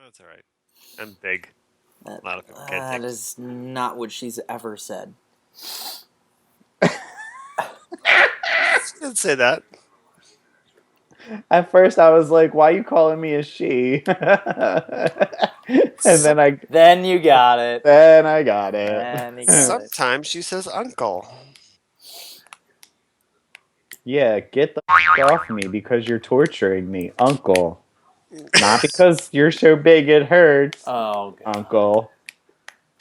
That's all right. I'm big. A lot of people can't That take it. is not what she's ever said. She didn't say that. At first, I was like, "Why are you calling me a she?" And Then you got it. then I got it. Then you got it. Sometimes she says uncle. Yeah, get the off me because you're torturing me, Uncle. Not because you're so big it hurts, Oh, God. Uncle.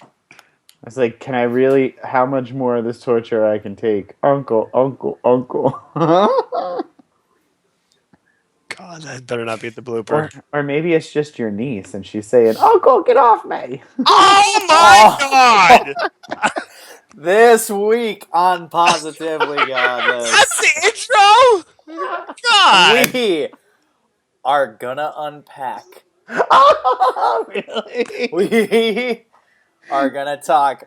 I was like, can I really? How much more of this torture I can take, Uncle, Uncle, Uncle? God, that better not be the blooper. or maybe it's just your niece and she's saying, Uncle, get off me. Oh my God! This week on Positively Godless, That's the intro? God! we are gonna unpack. Oh, really? We are gonna talk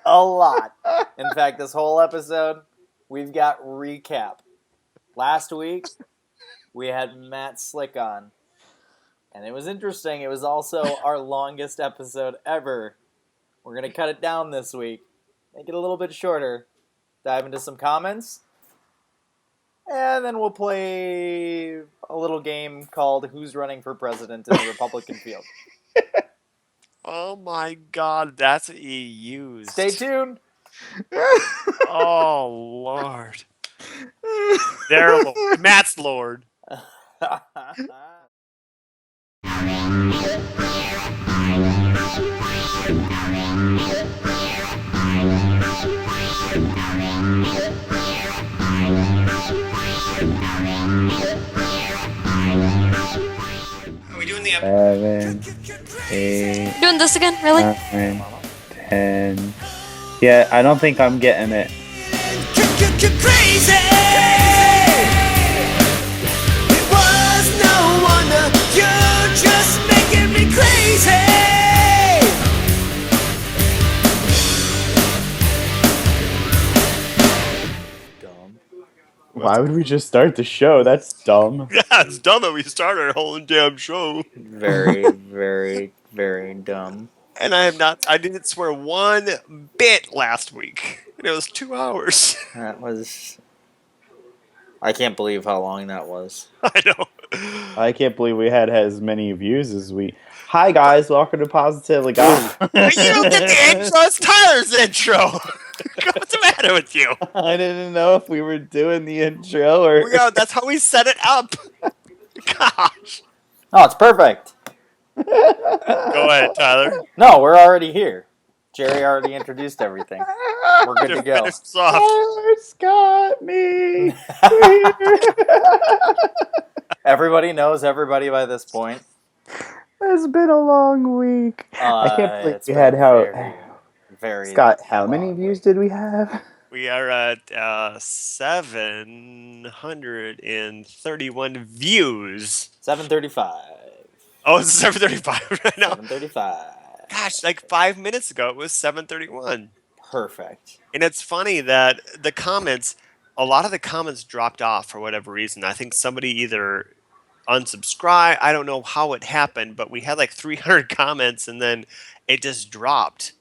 a lot. In fact, this whole episode, we've got recap. Last week, we had Matt Slick on, and it was interesting. It was also our longest episode ever. We're going to cut it down this week, make it a little bit shorter, dive into some comments, and then we'll play a little game called Who's Running for President in the Republican Field. Oh my God, that's what you used. Stay tuned. Oh Lord. There, Lord. Matt's Lord. Are we doing the episode? 7, 8, Doing this again? Really? 9, 10. Yeah, I don't think I'm getting it. Crazy. It was no wonder. You're just making me crazy. Dumb. Why would we just start the show? That's dumb. Yeah, it's dumb that we started our whole damn show. Very, very, very dumb. And I didn't swear one bit last week. And it was 2 hours. That was... I can't believe how long that was. I know. I can't believe we had as many views as we. Hi guys, welcome to Positively God. You don't get the intro. It's Tyler's intro. What's the matter with you? I didn't know if we were doing the intro or. Yeah, that's how we set it up. Gosh. Oh, it's perfect. Go ahead, Tyler. No, we're already here. Jerry already introduced everything. We're good to go. Finish this off. Tyler's got me. Everybody knows everybody by this point. It's been a long week. I can't believe we had very Scott, how many views did we have? We are at 731 views. 7:35. Oh, it's 7:35 right now. 7:35. Gosh, like 5 minutes ago, it was 7:31. Perfect. And it's funny that the comments, a lot of the comments dropped off for whatever reason. I think somebody either unsubscribed. I don't know how it happened, but we had like 300 comments and then it just dropped.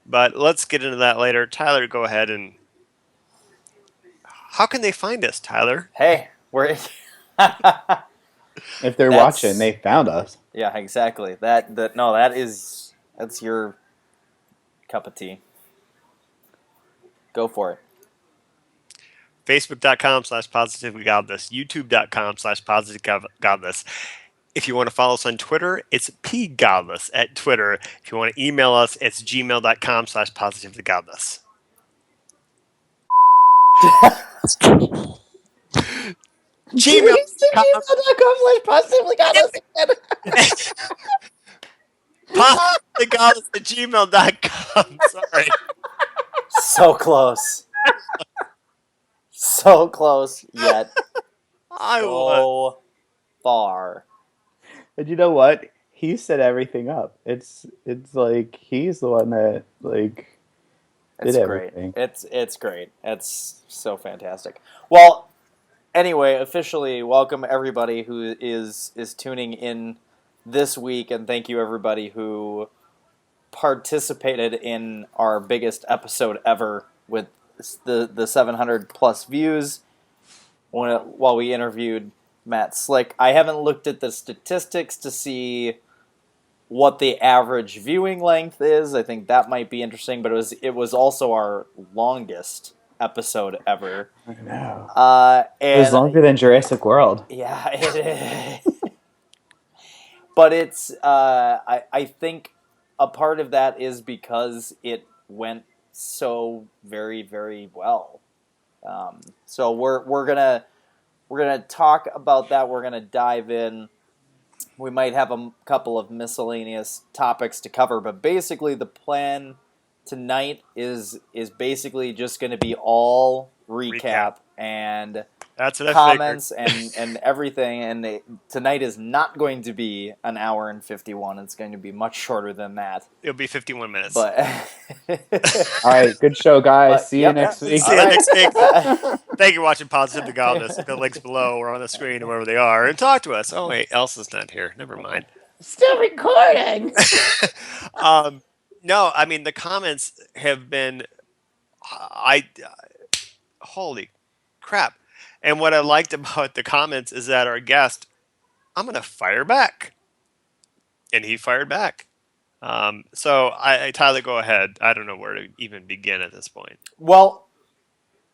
But let's get into that later. Tyler, go ahead and... How can they find us, Tyler? Hey, we're... If they're watching, they found us. Yeah, exactly. That's your cup of tea. Go for it. Facebook.com/PositivelyGodless. YouTube.com/PositiveGodless. If you want to follow us on Twitter, it's pgodless at Twitter. If you want to email us, it's gmail.com/PositivelyGodless. PositivelyGodless@gmail.com. Sorry. So close. So close, yet so far. And you know what? He set everything up. It's like he's the one that like did everything. It's great. It's so fantastic. Well, anyway, officially welcome everybody who is tuning in this week, and thank you everybody who participated in our biggest episode ever with the 700 plus views while we interviewed Matt Slick. I haven't looked at the statistics to see what the average viewing length is. I think that might be interesting, but it was also our longest episode ever. I know. And It was longer than Jurassic World. Yeah, it is. But it's I think a part of that is because it went so very, very well. So we're gonna talk about that. We're gonna dive in. We might have a couple of miscellaneous topics to cover, but basically the plan tonight is basically just going to be all recap. And That's what comments I figured. and everything. And tonight is not going to be an hour and 51. It's going to be much shorter than that. It'll be 51 minutes. But All right, good show, guys. See you next week. See you next week. Thank you for watching Positive to Godless. The links below or on the screen or wherever they are. And talk to us. Oh, wait, Elsa's not here. Never mind. Still recording. No, I mean, the comments have been... holy crap. And what I liked about the comments is that our guest, I'm going to fire back. And he fired back. So, Tyler, go ahead. I don't know where to even begin at this point. Well,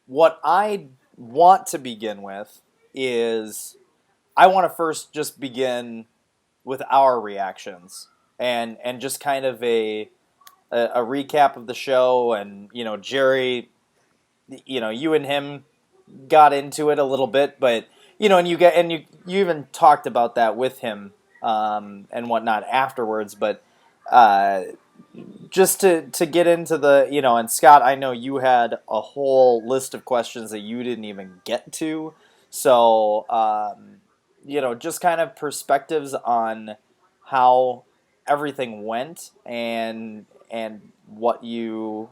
what I want to begin with is I want to first just begin with our reactions and just kind of a recap of the show. And Jerry, you and him got into it a little bit, but and you even talked about that with him and whatnot afterwards. But just to get into the and Scott, I know you had a whole list of questions that you didn't even get to, so just kind of perspectives on how everything went and what you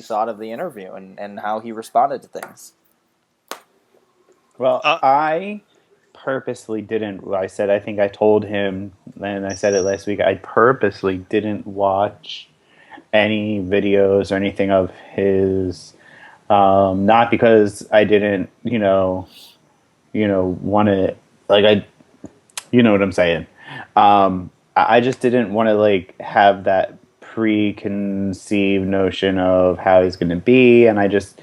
thought of the interview and how he responded to things. Well, I purposely didn't. I think I told him, and I said it last week, I purposely didn't watch any videos or anything of his. Not because I didn't, want to, you know what I'm saying. I just didn't want to have that preconceived notion of how he's going to be, and I just,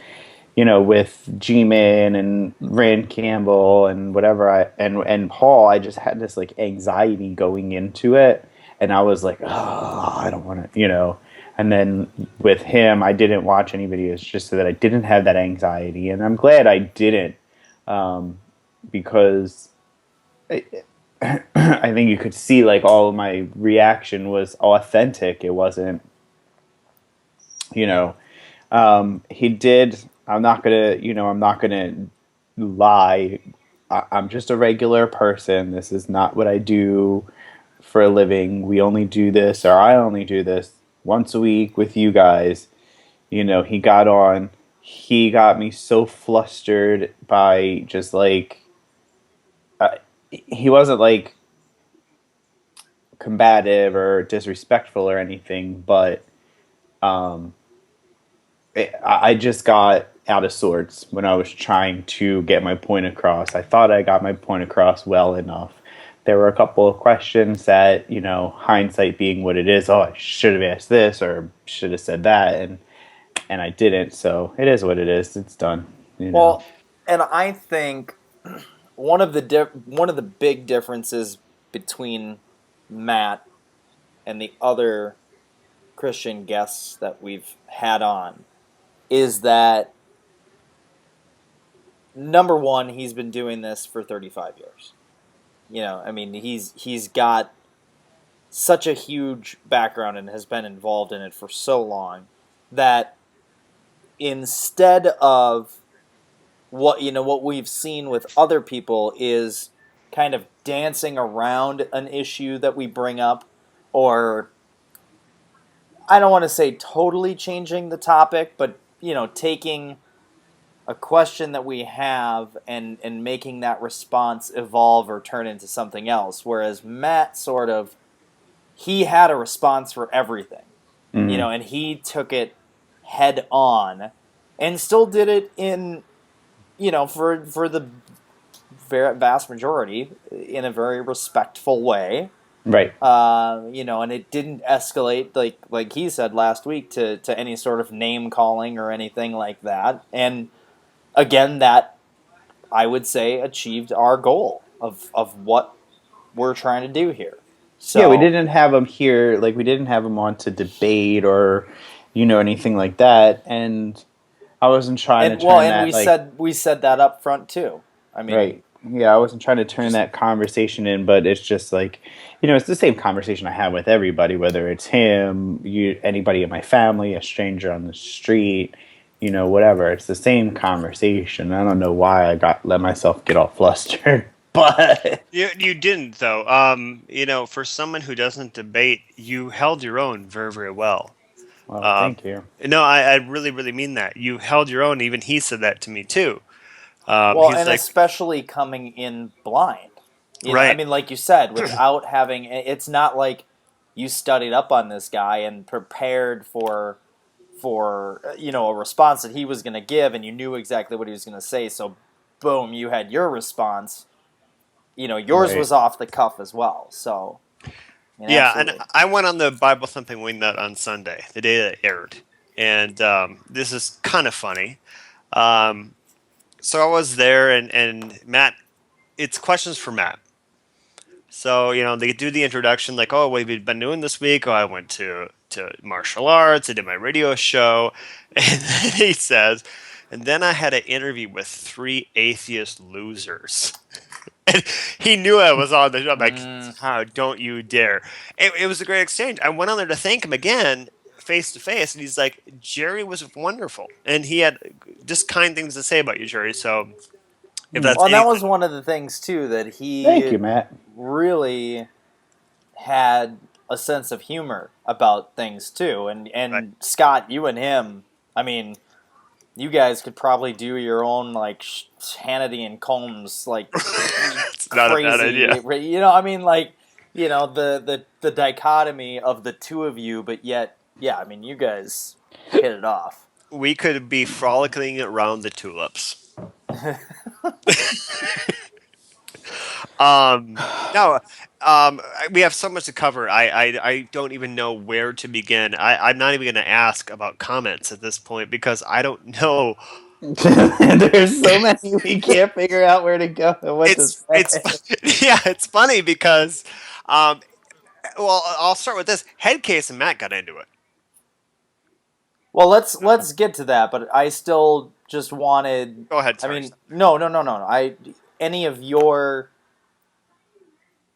with G-Man and Rand Campbell and whatever, and Paul, I just had this anxiety going into it, and I was like, oh, I don't want to, And then with him, I didn't watch any videos just so that I didn't have that anxiety, and I'm glad I didn't, because I think you could see all of my reaction was authentic. It wasn't, he did. I'm not gonna lie. I'm just a regular person. This is not what I do for a living. We only do this, or I only do this once a week with you guys. He got on. He got me so flustered by just he wasn't combative or disrespectful or anything, but I just got out of sorts when I was trying to get my point across. I thought I got my point across well enough. There were a couple of questions that, hindsight being what it is, oh, I should have asked this or should have said that, and I didn't. So it is what it is. It's done. Well, and I think one of the big differences between Matt and the other Christian guests that we've had on is that, number one, he's been doing this for 35 years. He's got such a huge background and has been involved in it for so long that instead of what we've seen with other people is kind of dancing around an issue that we bring up, or I don't want to say totally changing the topic, but taking a question that we have and making that response evolve or turn into something else. Whereas Matt sort of, he had a response for everything, Mhm. and he took it head on and still did it in, for the vast majority in a very respectful way. Right. And it didn't escalate like he said last week to any sort of name calling or anything like that. And again, that I would say achieved our goal of what we're trying to do here. Yeah, we So, didn't have him here. Like, we didn't have him on to debate or, anything like that. And I wasn't trying to turn and that, like, we said that up front too. I mean, right. Yeah, I wasn't trying to turn just that conversation in, but it's just like, it's the same conversation I have with everybody, whether it's him, anybody in my family, a stranger on the street, whatever. It's the same conversation. I don't know why let myself get all flustered, but You didn't though. For someone who doesn't debate, you held your own very, very well. well, Um, thank you. no, I really, really mean that. You held your own. Even he said that to me too. well, He's and like, especially coming in blind. I right, mean, like you said, without having, it's not like you studied up on this guy and prepared for a response that he was going to give, and you knew exactly what he was going to say. So, boom, you had your response. Yours Right. was off the cuff as well. So, yeah. And absolutely. I went on the Bible thumping wingnut on Sunday, the day that it aired, and this is kind of funny. Um, so I was there, and Matt, it's questions for Matt. So, they do the introduction like, oh, what have you been doing this week? Oh, I went to martial arts. I did my radio show. And then he says, and then I had an interview with three atheist losers. And he knew I was on the show. I'm like, Mm. how don't you dare. It was a great exchange. I went on there to thank him again face to face. And he's like, Jerry was wonderful. And he had just kind things to say about you, Jerry. So if Hmm. that's Well, and that anything, was one of the things too that Thank he you, Matt. really had a sense of humor about things too. And right. and Scott, you and him, I mean, you guys could probably do your own like Hannity and Combs like It's not a bad idea. crazy. I mean, like the dichotomy of the two of you, but yet, yeah, I mean, you guys hit it off. We could be frolicking around the tulips. No, we have so much to cover. I don't even know where to begin. I'm not even going to ask about comments at this point because I don't know. There's so many we can't figure out where to go and what to It's say. yeah, it's funny because, um, well, I'll start with this. Headcase and Matt got into it. Well, let's get to that, but I still just wanted. Go ahead. I Sorry. mean, no. Any of your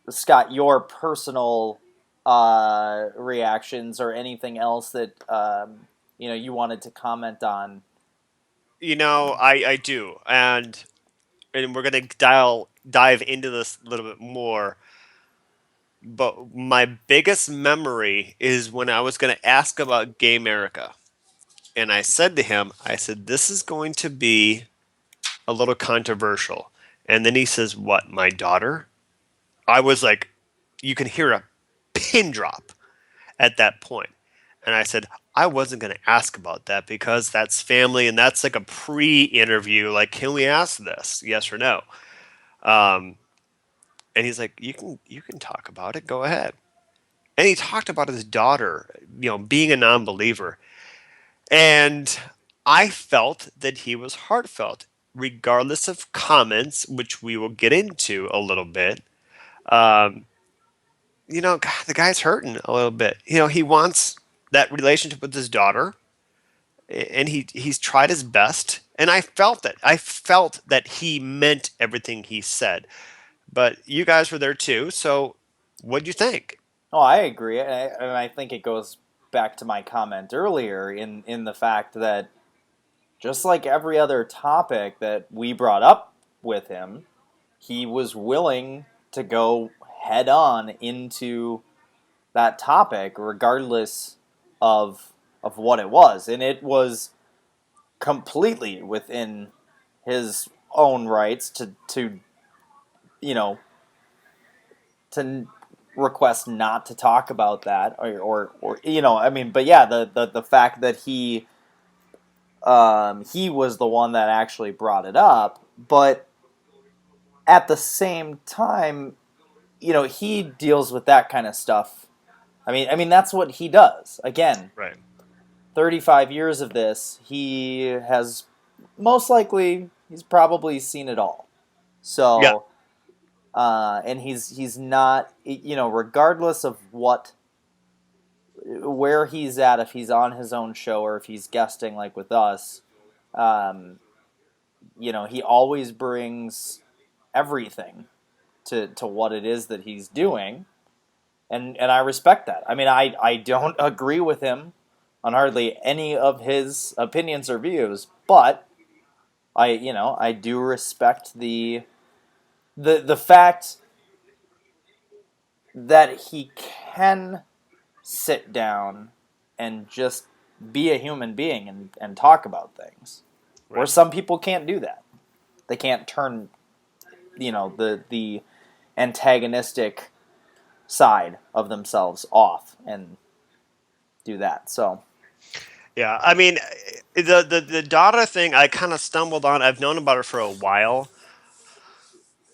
Scott, your personal reactions or anything else that you wanted to comment on. I do, and we're gonna dive into this a little bit more. But my biggest memory is when I was going to ask about Gay America. And I said to him, I said, this is going to be a little controversial. And then he says, what, my daughter? I was like, you can hear a pin drop at that point. And I said, I wasn't going to ask about that because that's family and that's like a pre interview. Like, can we ask this? Yes or no? Um, and he's like, you can talk about it. Go ahead. And he talked about his daughter, being a non-believer, and I felt that he was heartfelt, regardless of comments, which we will get into a little bit. Um, God, the guy's hurting a little bit. He wants that relationship with his daughter, and he's tried his best, and I felt that. I felt that he meant everything he said. But you guys were there too, so what do you think? Oh, I agree, and I think it goes back to my comment earlier in the fact that just like every other topic that we brought up with him, he was willing to go head on into that topic regardless of what it was, and it was completely within his own rights to you know to request not to talk about that or I mean, but yeah, the fact that he was the one that actually brought it up, but at the same time, he deals with that kind of stuff. I mean that's what he does. Again, Right. 35 years of this, he has he's probably seen it all. Yeah. So, and he's not, regardless of where he's at, if he's on his own show or if he's guesting like with us, um, he always brings everything to what it is that he's doing, and I respect that. I mean, I don't agree with him on hardly any of his opinions or views, but I do respect the fact that he can sit down and just be a human being and talk about things. Where Right. some people can't do that. They can't turn, the antagonistic side of themselves off and do that. So, Yeah. I mean, the daughter thing, I kind of stumbled on. I've known about it for a while,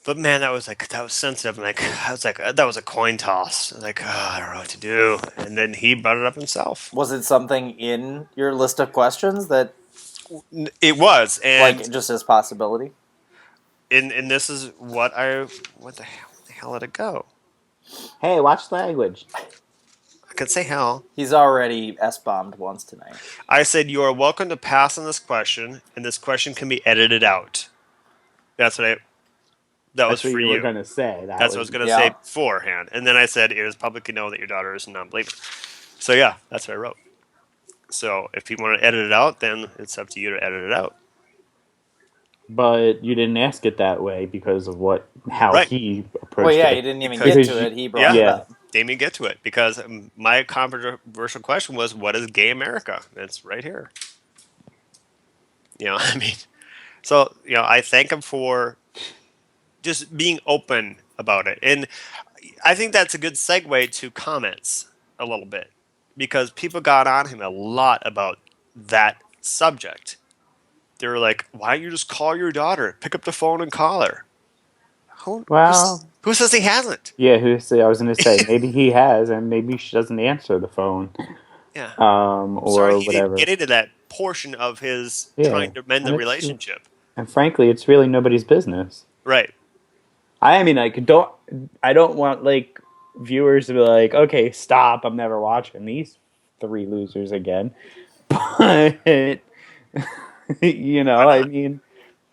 but man, that was sensitive. And like, I was like, that was a coin toss. Like, oh, I don't know what to do. And then he brought it up himself. was it something in your list of questions that, It was, and like, just as possibility? and this is what the hell did it go? Hey, watch language. I could say hell. He's already S-bombed once tonight. I said you are welcome to pass on this question, and this question can be edited out. That's what I. That was That's what for you you. were gonna say. That's what I was going to Yeah. say beforehand. And then I said, it is publicly known that your daughter is a non-believer. So, yeah, that's what I wrote. So, if people want to edit it out, then it's up to you to edit it out. But you didn't ask it that way because of how Right. he approached Well, yeah, it. he didn't even Because get you- to it. He brought it yeah. up. Didn't even get to it. Because my controversial question was, what is gay America? It's right here. I mean, so, I thank him for just being open about it. And I think that's a good segue to comments a little bit because people got on him a lot about that subject. They were like, "Why don't you just call your daughter? Pick up the phone and call her." Well, Who says he hasn't? yeah. I was gonna say maybe he has, and maybe she doesn't answer the phone, Yeah. Sorry, or he didn't whatever. get into that portion of his Yeah, trying to mend the relationship. and frankly, it's really nobody's business. Right. I mean, I don't want like viewers to be like, okay, stop, I'm never watching these three losers again. But Why I not? mean,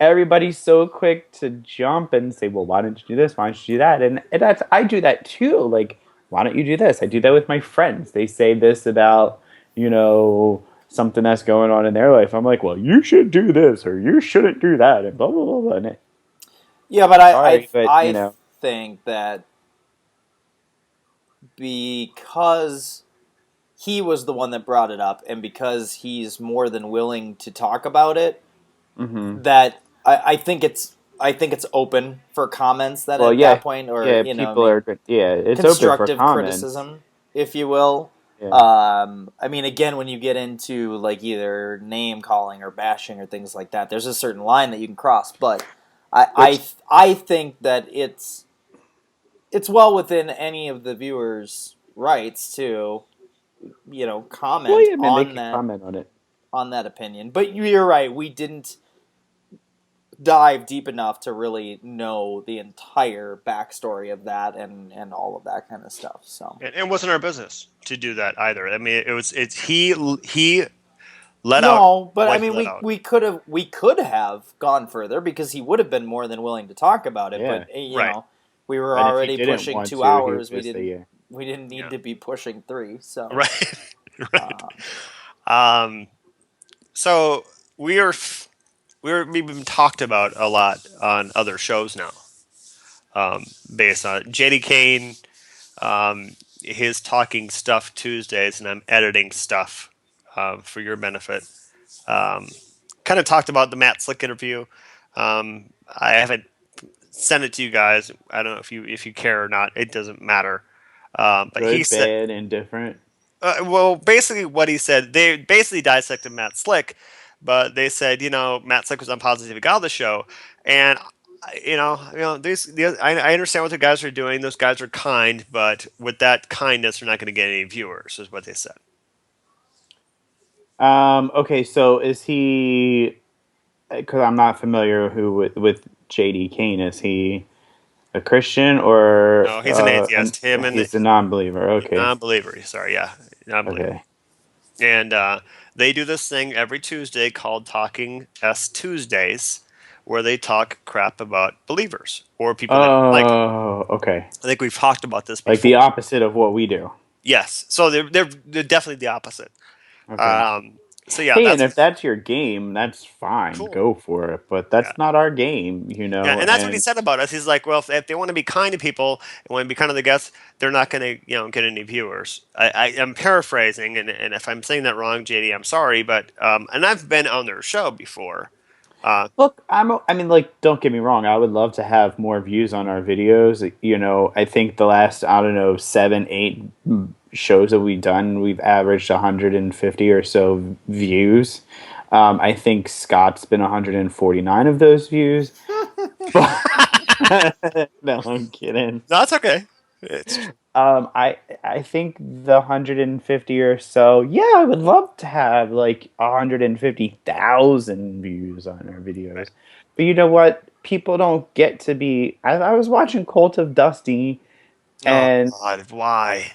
everybody's so quick to jump and say, well, why don't you do this? Why don't you do that? And I do that too. Like, why don't you do this? I do that with my friends. They say this about, something that's going on in their life. I'm like, well, you should do this or you shouldn't do that, and blah blah blah. blah. And Yeah, but sorry, but I think that because he was the one that brought it up, and because he's more than willing to talk about it, mm-hmm. that I think it's open for comments. That Well, at yeah, that point, or yeah, I mean, it's open for constructive comments. criticism, if you will. Yeah. I mean, again, when you get into like either name calling or bashing or things like that, there's a certain line that you can cross. But I think that it's well within any of the viewers' rights to comment Well, yeah, I mean, they on can that comment on it. opinion. But you're right, we didn't dive deep enough to really know the entire backstory of that and all of that kind of stuff. So And it wasn't our business to do that either. I mean, he let out no, but I what he mean let out. we could have gone further because he would have been more than willing to talk about it. Yeah. But Right. we were And if he already didn't pushing want 2 to, he hours. would just say, yeah. We didn't need Yeah. to be pushing 3. So Right. Right. So we've been talked about a lot on other shows now. Based on it. JD Kane, his talking stuff Tuesdays, and I'm editing stuff for your benefit. Kind of talked about the Matt Slick interview. I haven't sent it to you guys. I don't know if you care or not. It doesn't matter. But he Good, said, bad, indifferent. well, basically what he said, they basically dissected Matt Slick, but they said, Matt Slick was on Positive Godless show, and I understand what the guys are doing. Those guys are kind, but with that kindness, they're not going to get any viewers, is what they said. Okay, so is he? Because I'm not familiar with JD Kane. Is he a Christian or No, he's an atheist. Him and he's a non-believer? Okay, non-believer. Sorry, yeah, non-believer. okay. And they do this thing every Tuesday called Talking S Tuesdays, where they talk crap about believers or people that don't like them. Oh, okay. I think we've talked about this Like before. the opposite of what we do. Yes, so they're definitely the opposite. Okay. Um, so yeah, Hey, and that's if that's your game, that's fine. cool. Go for it. But Yeah. that's not our game, Yeah, and that's what he And said about us. He's like, well, if they want to be kind to people and want to be kind to the guests, they're not going to, get any viewers. I am paraphrasing, and if I'm saying that wrong, JD, I'm sorry, but and I've been on their show before. look, I mean, like, don't get me wrong. I would love to have more views on our videos. I think the last, I don't know, 7, 8 shows that we've done, we've averaged 150 or so views. I think Scott's been 149 of those views. But no, I'm kidding. No, that's okay. It's true. I think the 150 or so. Yeah, I would love to have like 150,000 views on our Right. videos. But you know what? People don't get to be. I was watching Cult of Dusty, Oh and God, why?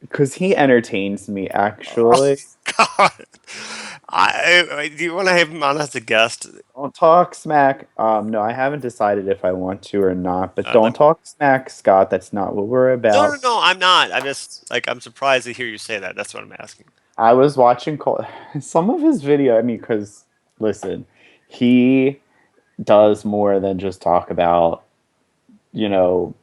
because he entertains me, Oh actually. God, do you want to have him on as a guest? Don't talk smack. No, I haven't decided if I want to or not. But don't Let me, talk smack, Scott. That's not what we're no, no, about. no. I'm not. I'm just like I'm surprised to hear you say that. That's what I'm asking. I was watching some of his video. I mean, because listen, he does more than just talk about you know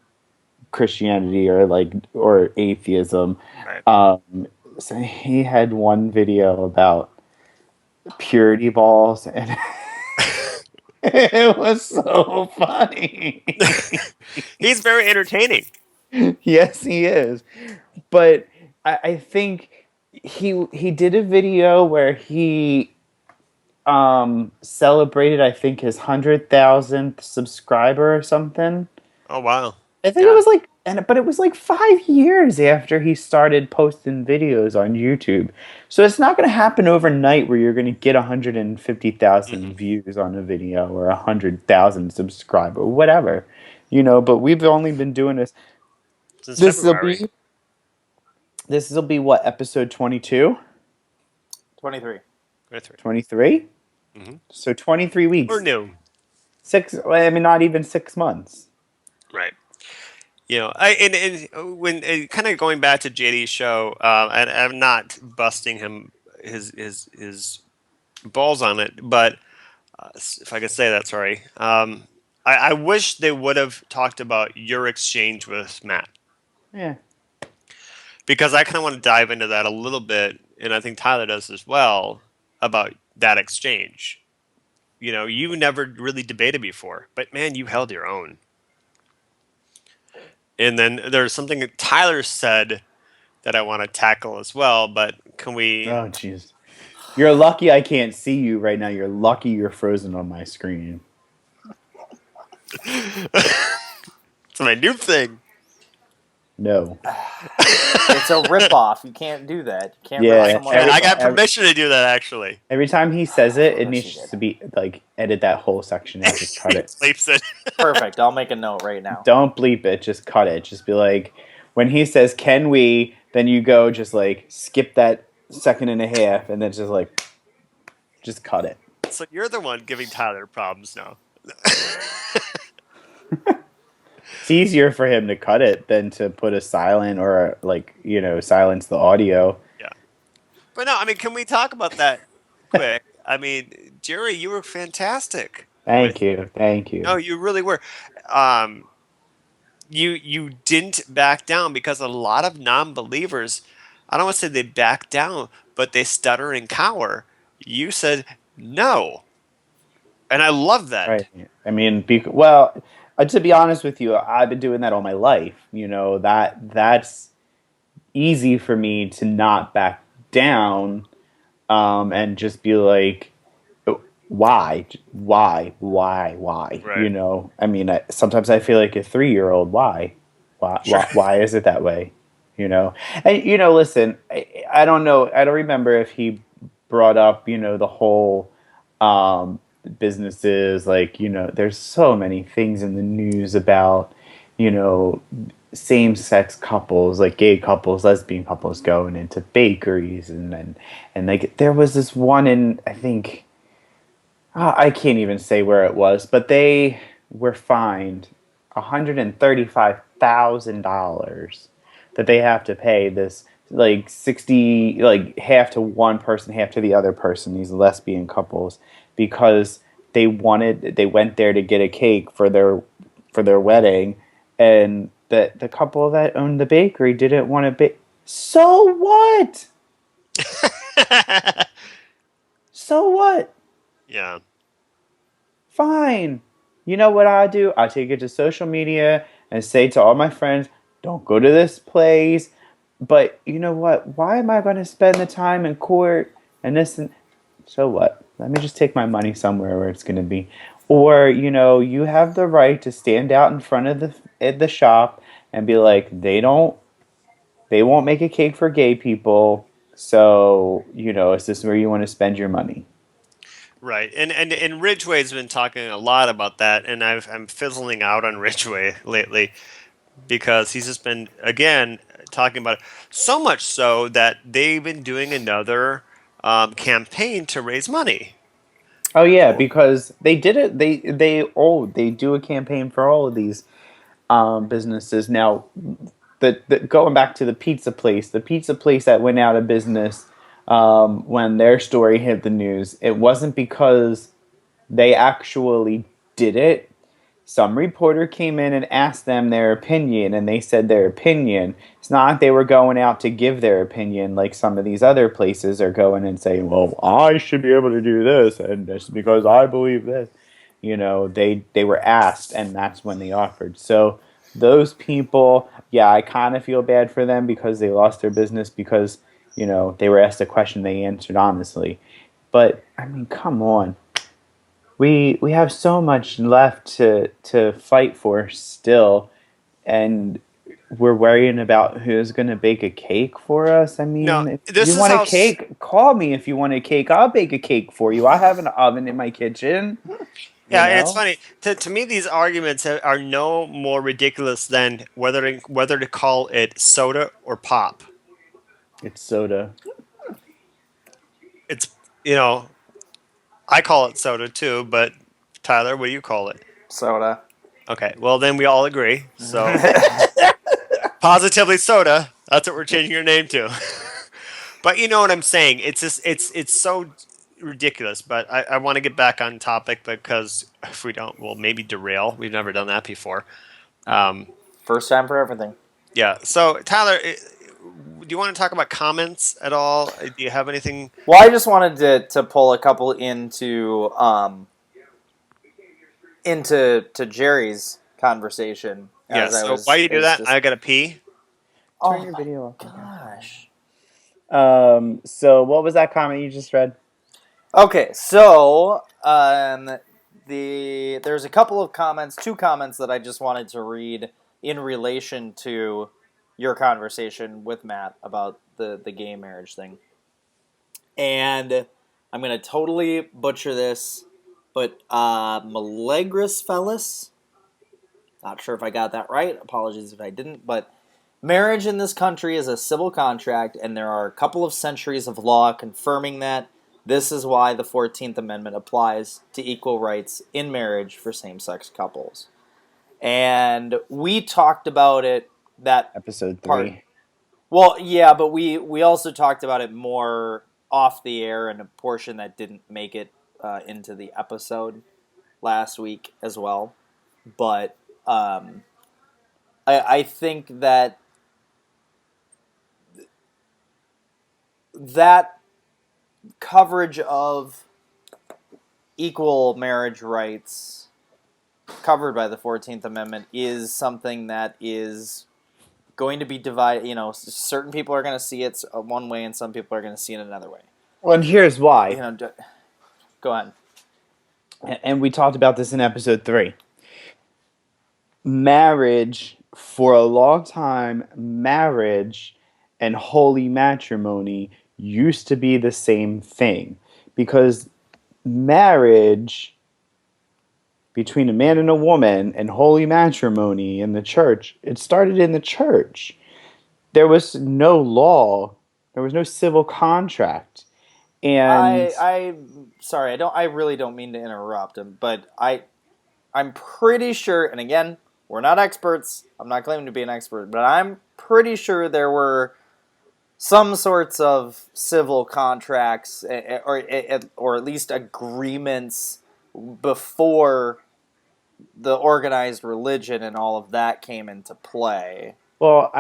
Christianity or atheism. Right. Um, so he had one video about purity balls, and it was so funny. He's very entertaining. Yes, he is. But I think he did a video where he celebrated, I think, his 100,000th subscriber or something. Oh wow. I think it Yeah. was like, but it was like 5 years after he started posting videos on YouTube. So it's not going to happen overnight where you're going to get 150,000 Mm-mm. views on a video or 100,000 subscriber, whatever, But we've only been doing this. Since This will February. be this will be what, episode 22, 23. Right through. 23. Mm-hmm. So 23 We're weeks, new. I mean, not even 6 months. Right. And when kind of going back to JD's show, and I'm not busting his balls on it, but if I could say that, sorry. I wish they would have talked about your exchange with Matt Yeah. because I kind of want to dive into that a little bit, and I think Tyler does as well about that exchange. You never really debated before, but man, you held your own. And then there's something that Tyler said that I want to tackle as well, but can we? Oh, jeez. You're lucky I can't see you right now. You're lucky you're frozen on my screen. It's my new thing. No. It's a ripoff. You can't do that. You can't Yeah, rip someone And I else got off. permission to do that actually. Every time he says it, it Of course you needs did. to be like edit that whole section out. Just cut it. Sleeps it. Perfect. I'll make a note right now. Don't bleep it. Just cut it. Just be like, when he says, "Can we?" Then you go just like skip that second and a half, and then just cut it. So you're the one giving Tyler problems now. It's easier for him to cut it than to put a silent or silence the audio. Yeah. But no, I mean, can we talk about that quick? I mean, Jerry, you were fantastic. Thank you. Thank you. No, you really were. Um, you didn't back down because a lot of non-believers, I don't want to say they back down, but they stutter and cower. You said no. And I love that. Right. I mean, well, to be honest with you, I've been doing that all my life. That's easy for me to not back down, and just be like, why? Right. I mean, sometimes I feel like a 3-year-old. Sure. Why is it that way? And listen, I don't know. I don't remember if he brought up, the whole businesses. Like, there's so many things in the news about, you know, same-sex couples, like gay couples, lesbian couples going into bakeries, and like there was this one in, I think, I can't even say where it was, but they were fined $135,000 that they have to pay this, like 60, like half to one person, half to the other person, these lesbian couples, because they went there to get a cake for their wedding, and the couple that owned the bakery didn't want to bake. So what? So what? Yeah. Fine. You know what I do? I take it to social media and say to all my friends, don't go to this place. But you know what? Why am I going to spend the time in court and this and so what? Let me just take my money somewhere where it's going to be. Or, you have the right to stand out in front of the shop and be like, they won't make a cake for gay people. So, is this where you want to spend your money? Right. And Ridgeway's been talking a lot about that, and I'm fizzling out on Ridgeway lately because he's just been again talking about it so much so that they've been doing another campaign to raise money. Oh yeah, because they did it. They do a campaign for all of these businesses now. The going back to the pizza place that went out of business when their story hit the news. It wasn't because they actually did it. Some reporter came in and asked them their opinion, and they said their opinion. It's not like they were going out to give their opinion like some of these other places are going and saying, well, I should be able to do this, and just because I believe this. They were asked, and that's when they offered. So those people, yeah, I kind of feel bad for them because they lost their business because, they were asked a question, they answered honestly. But, I mean, come on, we have so much left to fight for still, and we're worrying about who's going to bake a cake for us. I No, mean, if you this is want a how. cake, call me. If you want a cake, I'll bake a cake for you. I have an oven in my kitchen. you Yeah, and it's know funny. To me, these arguments are no more ridiculous than whether to call it soda or pop. it's soda. It's you know I call it soda too, but Tyler, what do you call it? Soda. Okay, well then we all agree. So positively soda. That's what we're changing your name to. But you know what I'm saying? It's just it's so ridiculous. But I want to get back on topic because if we don't, we'll maybe derail. We've never done that before. Um, First time for everything. yeah. So Tyler, do you want to talk about comments at all? Do you have anything? Well, I just wanted to pull a couple into Jerry's conversation Yeah. as I So while was you do is that, just I gotta pee. Turn oh your my video off again. gosh. So what was that comment you just read? Okay, so there's a couple of comments, two comments that I just wanted to read in relation to your conversation with Matt about the gay marriage thing. And I'm gonna totally butcher this, but Malegris Fellis, not sure if I got that right. Apologies if I didn't, but marriage in this country is a civil contract, and there are a couple of centuries of law confirming that. This is why the 14th Amendment applies to equal rights in marriage for same-sex couples. And we talked about it, that Episode part. 3. Well, yeah, but we also talked about it more off the air in a portion that didn't make it into the episode last week as well. But I think that coverage of equal marriage rights covered by the 14th Amendment is something that is going to be divided. Certain people are going to see it one way, and some people are going to see it another way. Well, and here's why. Go ahead. And we talked about this in episode 3. Marriage, for a long time, marriage and holy matrimony used to be the same thing, because marriage between a man and a woman and holy matrimony in the church, it started in the church. There was no law, there was no civil contract. And I sorry, I really don't mean to interrupt him, but I'm pretty sure, and again, we're not experts. I'm not claiming to be an expert, but I'm pretty sure there were some sorts of civil contracts or at least agreements before the organized religion and all of that came into play. well,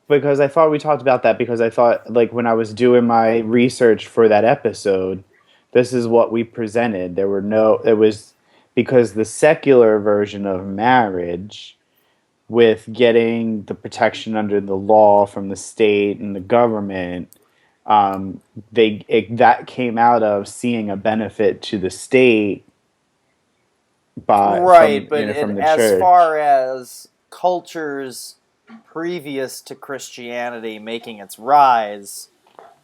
because I thought we talked about that, because I thought, like, when I was doing my research for that episode, this is what we presented. It was because the secular version of marriage, with getting the protection under the law from the state and the government, that came out of seeing a benefit to the state Right, but from the as church. far as cultures previous to Christianity making its rise,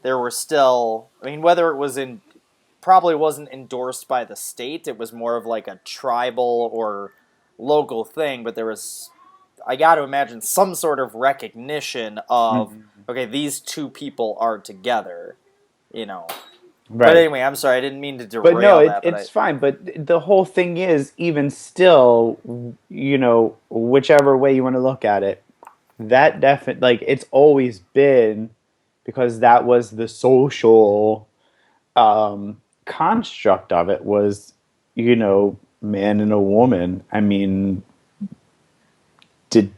there were still, I mean, whether it was probably wasn't endorsed by the state, it was more of like a tribal or local thing, but there was, I got to imagine, some sort of recognition of, okay, these two people are together, Right. But anyway, I'm sorry, I didn't mean to derail But no, that. it's fine. But the whole thing is, even still, whichever way you want to look at it, that definitely, like, it's always been, because that was the social construct of it, was, man and a woman. I mean, did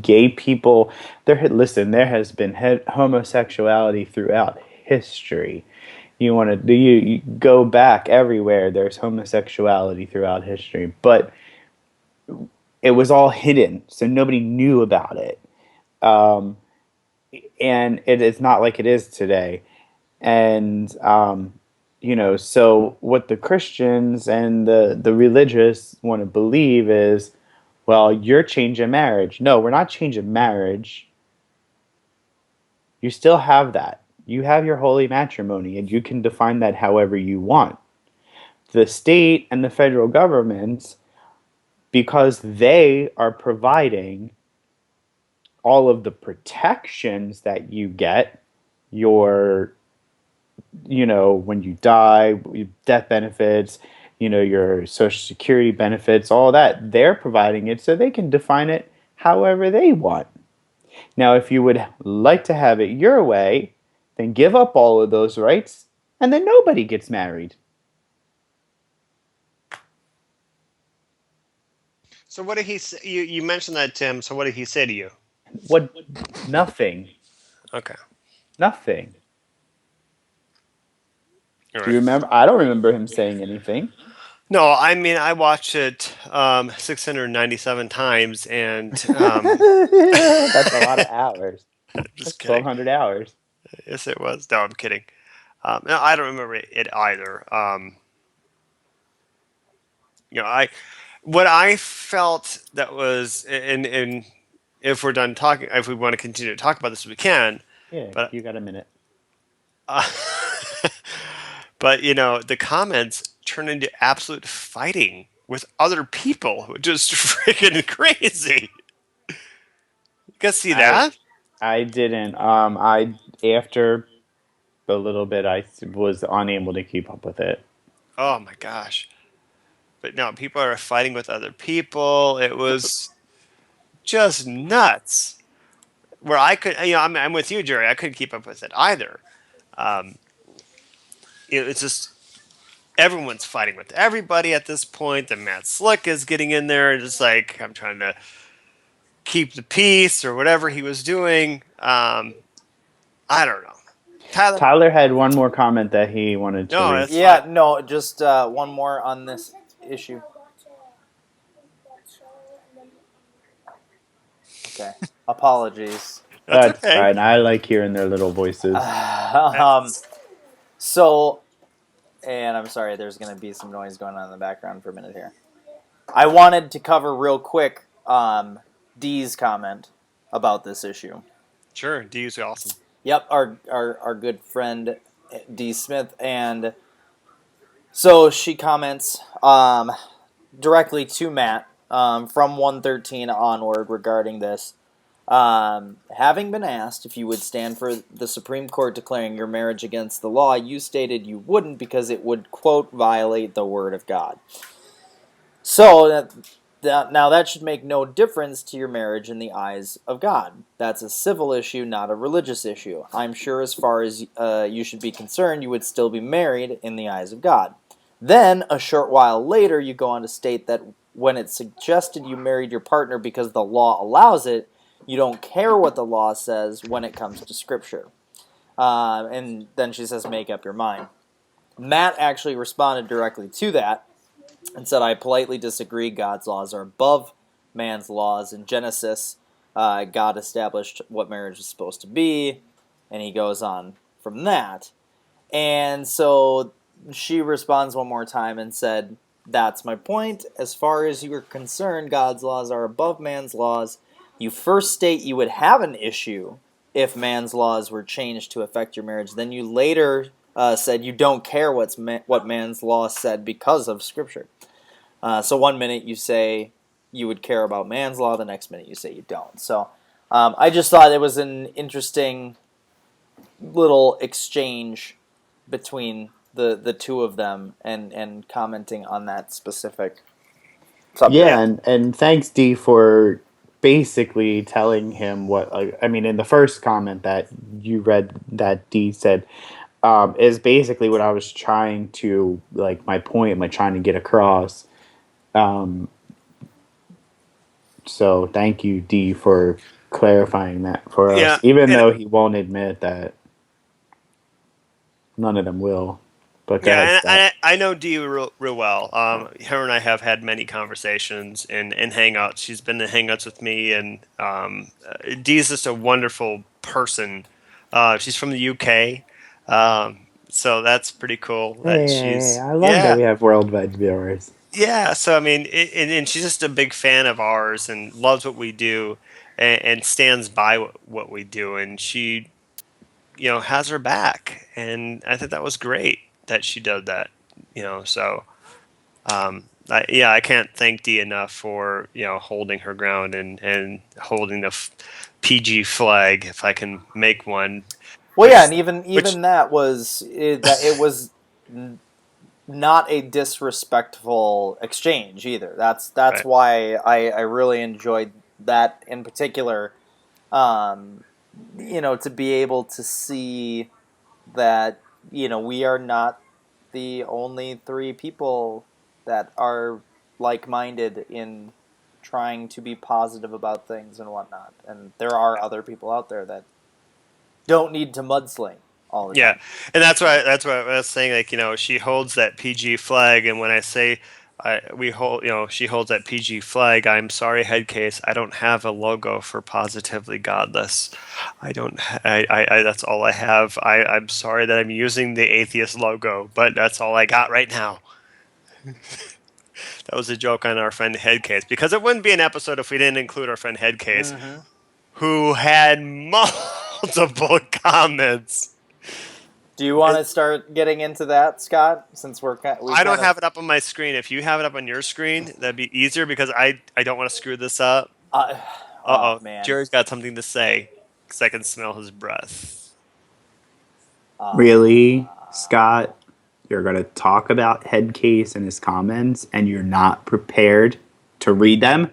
gay people there has been homosexuality throughout history. You go back everywhere, there's homosexuality throughout history, but it was all hidden, so nobody knew about it. And it's not like it is today. And so what the Christians and the religious want to believe is, well, you're changing marriage. No, we're not changing marriage. You still have that. You have your holy matrimony, and you can define that however you want. The state and the federal government, because they are providing all of the protections that you get, when you die, death benefits, your social security benefits, all that, they're providing it so they can define it however they want. Now, if you would like to have it your way, then give up all of those rights, and then nobody gets married. So what did he say? You mentioned that, Tim. So what did he say to you? What? Nothing. Okay. Nothing. All Do right. you remember? I don't remember him saying anything. No, I mean I watched it 697 times, and That's a lot of hours. just That's kidding. 1,200 hours. Yes, it was. No, I'm kidding. No, I don't remember it either. What I felt that was, and if we're done talking, if we want to continue to talk about this, we can. Yeah, But you got a minute. uh, but the comments turn into absolute fighting with other people, just freaking crazy. You guys see that? I didn't. After a little bit, I was unable to keep up with it. Oh my gosh! But no, people are fighting with other people. It was just nuts. Where I could, I'm with you, Jerry. I couldn't keep up with it either. Um, it's just everyone's fighting with everybody at this point. And Matt Slick is getting in there, just like I'm trying to keep the peace or whatever he was doing. I don't know. Tyler. Tyler had one more comment that he wanted to No, read. that's Yeah, fine. no, just one more on this issue. Okay, apologies. That's That's okay. fine. I like hearing their little voices. That's- So, and I'm sorry, there's going to be some noise going on in the background for a minute here. I wanted to cover real quick Dee's comment about this issue. sure, D's awesome. Yep, our good friend D Smith, and so she comments directly to Matt from 113 onward regarding this. Having been asked if you would stand for the Supreme Court declaring your marriage against the law, you stated you wouldn't because it would, quote, violate the Word of God. So, now that should make no difference to your marriage in the eyes of God. That's a civil issue, not a religious issue. I'm sure as far as you should be concerned, you would still be married in the eyes of God. Then, a short while later, you go on to state that when it's suggested you married your partner because the law allows it, you don't care what the law says when it comes to Scripture. And then she says, make up your mind. Matt actually responded directly to that and said, I politely disagree. God's laws are above man's laws. In Genesis, God established what marriage is supposed to be, and he goes on from that. And so she responds one more time and said, that's my point. As far as you are concerned, God's laws are above man's laws. You first state you would have an issue if man's laws were changed to affect your marriage. Then you later said you don't care what man's law said because of Scripture. So one minute you say you would care about man's law, the next minute you say you don't. So I just thought it was an interesting little exchange between the two of them and commenting on that specific subject. Yeah, and thanks D for basically telling him what I mean in the first comment that you read that D said is basically what I was trying to like my point, my trying to get across. Um, so thank you D for clarifying that for Yeah, us, even and though he won't admit that none of them will. But go ahead, yeah, Scott. and I know Dee real well. Her and I have had many conversations and hangouts. She's been in hangouts with me, and Dee is just a wonderful person. She's from the UK, so that's pretty cool. That Hey, she's I love that yeah, we have worldwide viewers. yeah. So I mean, and she's just a big fan of ours and loves what we do, and stands by what we do. And she has her back, and I think that was great that she did that. So I can't thank Dee enough for holding her ground and holding the PG flag, if I can make one. Well, Which yeah, and even that was it was not a disrespectful exchange either. That's right, why I really enjoyed that in particular. Um, to be able to see that we are not the only three people that are like-minded in trying to be positive about things and whatnot, and there are other people out there that don't need to mudsling all the yeah, time. and that's why I was saying, like, she holds that PG flag, and when I say we hold, she holds that PG flag. I'm sorry, Headcase, I don't have a logo for Positively Godless. I don't. That's all I have. I'm sorry that I'm using the atheist logo, but that's all I got right now. That was a joke on our friend Headcase, because it wouldn't be an episode if we didn't include our friend Headcase, Mm-hmm. who had multiple comments. Do you want to start getting into that, Scott? Since we I kind don't of have it up on my screen. If you have it up on your screen, that'd be easier, because I don't want to screw this up. uh, oh Uh oh, man, Jerry's got something to say, because I can smell his breath. Really, Scott? You're going to talk about Headcase and his comments, and you're not prepared to read them?